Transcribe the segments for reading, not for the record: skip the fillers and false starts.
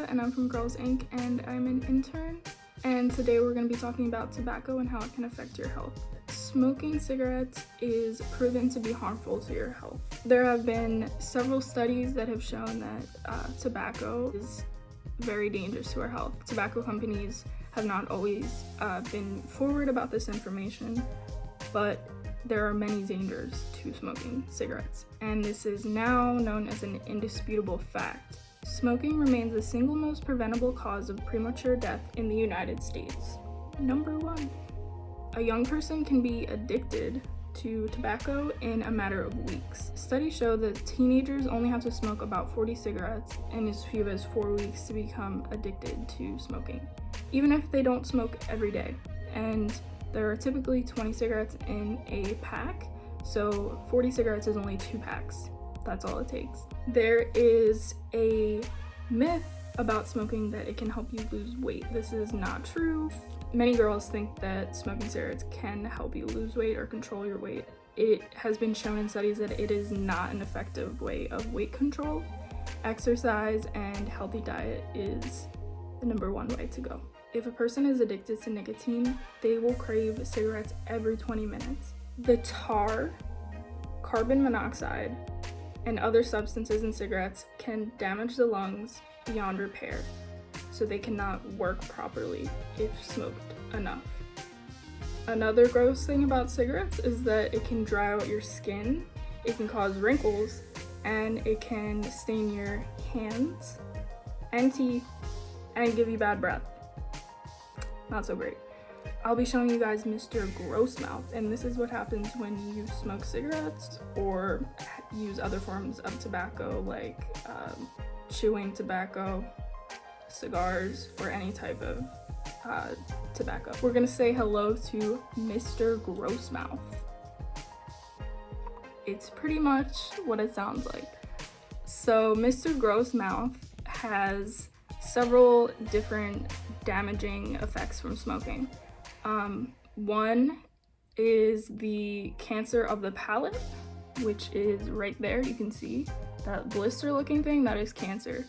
and I'm from Girls Inc. and I'm an intern. And today we're going to be talking about tobacco and how it can affect your health. Smoking cigarettes is proven to be harmful to your health. There have been several studies that have shown that tobacco is very dangerous to our health. Tobacco companies have not always been forward about this information, but there are many dangers to smoking cigarettes, and this is now known as an indisputable fact. Smoking remains the single most preventable cause of premature death in the United States. Number 1. A young person can be addicted to tobacco in a matter of weeks. Studies show that teenagers only have to smoke about 40 cigarettes in as few as 4 weeks to become addicted to smoking, even if they don't smoke every day. And there are typically 20 cigarettes in a pack, so 40 cigarettes is only 2 packs. That's all it takes. There is a myth about smoking that it can help you lose weight. This is not true. Many girls think that smoking cigarettes can help you lose weight or control your weight. It has been shown in studies that it is not an effective way of weight control. Exercise and healthy diet is the number 1 way to go. If a person is addicted to nicotine, they will crave cigarettes every 20 minutes. The tar, carbon monoxide, and other substances in cigarettes can damage the lungs beyond repair, so they cannot work properly if smoked enough. Another gross thing about cigarettes is that it can dry out your skin, it can cause wrinkles, and it can stain your hands and teeth and give you bad breath. Not so great. I'll be showing you guys Mr. Grossmouth, and this is what happens when you smoke cigarettes or use other forms of tobacco like chewing tobacco, cigars, or any type of tobacco. We're gonna say hello to Mr. Grossmouth. It's pretty much what it sounds like. So Mr. Grossmouth has several different damaging effects from smoking. One is the cancer of the palate, which is right there. You can see that blister looking thing, that is cancer.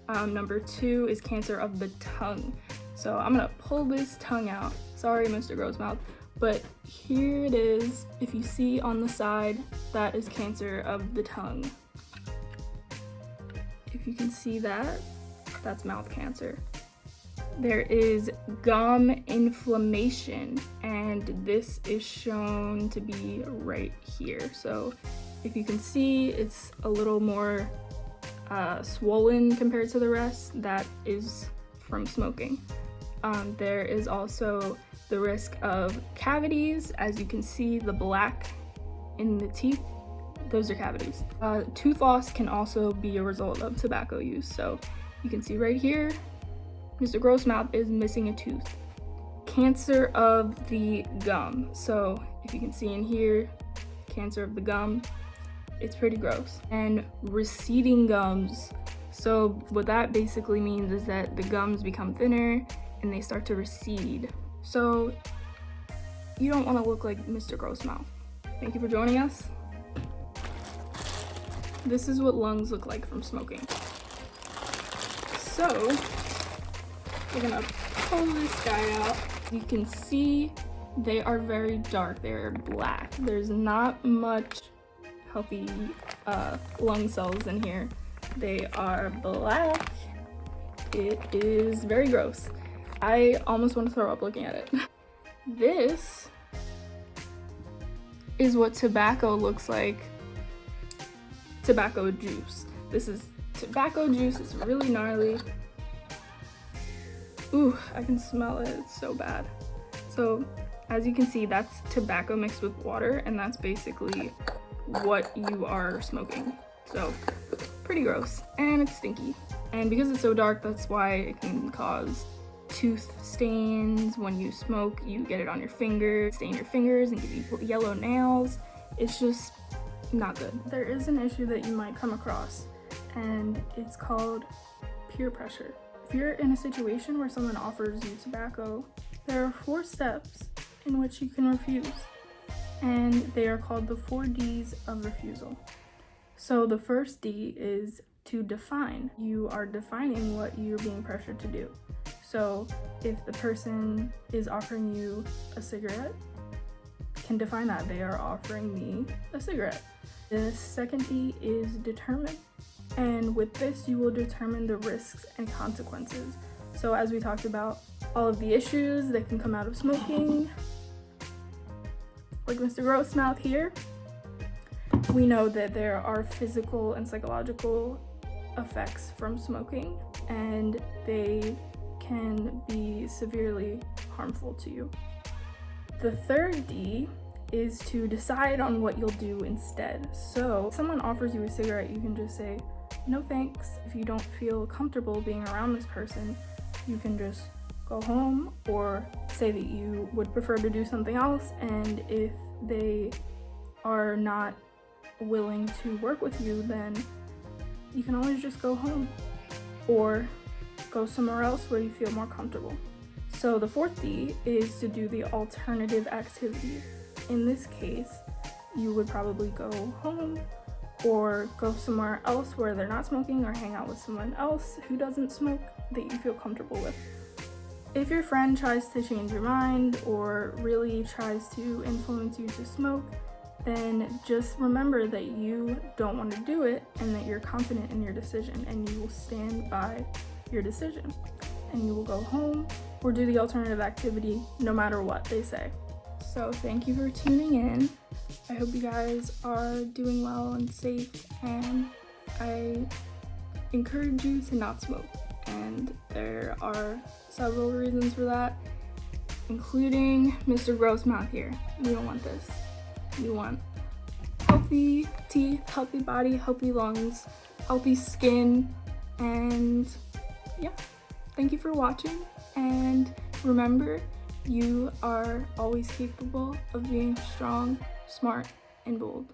Number 2 is cancer of the tongue. So I'm gonna pull this tongue out. Sorry, Mr. Grossmouth, but here it is. If you see on the side, that is cancer of the tongue. If you can see that, that's mouth cancer. There is gum inflammation, and this is shown to be right here. So if you can see, it's a little more swollen compared to the rest. That is from smoking. There is also the risk of cavities. As you can see, the black in the teeth, those are cavities. Tooth loss can also be a result of tobacco use. So you can see right here, Mr. Grossmouth is missing a tooth. Cancer of the gum. So if you can see in here, cancer of the gum, it's pretty gross. And receding gums. So what that basically means is that the gums become thinner and they start to recede. So you don't want to look like Mr. Grossmouth. Thank you for joining us. This is what lungs look like from smoking. So we're gonna pull this guy out. You can see they are very dark. They're black. There's not much healthy lung cells in here. They are black. It is very gross. I almost want to throw up looking at it. This is what tobacco looks like. Tobacco juice. This is tobacco juice. It's really gnarly. Ooh, I can smell it. It's so bad. So as you can see, that's tobacco mixed with water, and that's basically what you are smoking. So pretty gross, and it's stinky. And because it's so dark, that's why it can cause tooth stains. When you smoke, you get it on your fingers, stain your fingers and give you yellow nails. It's just not good. There is an issue that you might come across, and it's called peer pressure. If you're in a situation where someone offers you tobacco, there are 4 steps in which you can refuse, and they are called the 4 Ds of refusal. So the first D is to define. You are defining what you're being pressured to do. So if the person is offering you a cigarette, can define that they are offering me a cigarette. The second D is determine. And with this, you will determine the risks and consequences. So as we talked about, all of the issues that can come out of smoking, like Mr. Grossmouth here, we know that there are physical and psychological effects from smoking, and they can be severely harmful to you. The third D is to decide on what you'll do instead. So if someone offers you a cigarette, you can just say, no thanks. If you don't feel comfortable being around this person, you can just go home or say that you would prefer to do something else. And if they are not willing to work with you, then you can always just go home or go somewhere else where you feel more comfortable. So the fourth D is to do the alternative activity. In this case, you would probably go home or go somewhere else where they're not smoking, or hang out with someone else who doesn't smoke that you feel comfortable with. If your friend tries to change your mind or really tries to influence you to smoke, then just remember that you don't want to do it and that you're confident in your decision, and you will stand by your decision, and you will go home or do the alternative activity no matter what they say. So thank you for tuning in. I hope you guys are doing well and safe, and I encourage you to not smoke. And there are several reasons for that, including Mr. Grossmouth here. We don't want this. We want healthy teeth, healthy body, healthy lungs, healthy skin, and yeah. Thank you for watching, and remember, you are always capable of being strong, smart, and bold.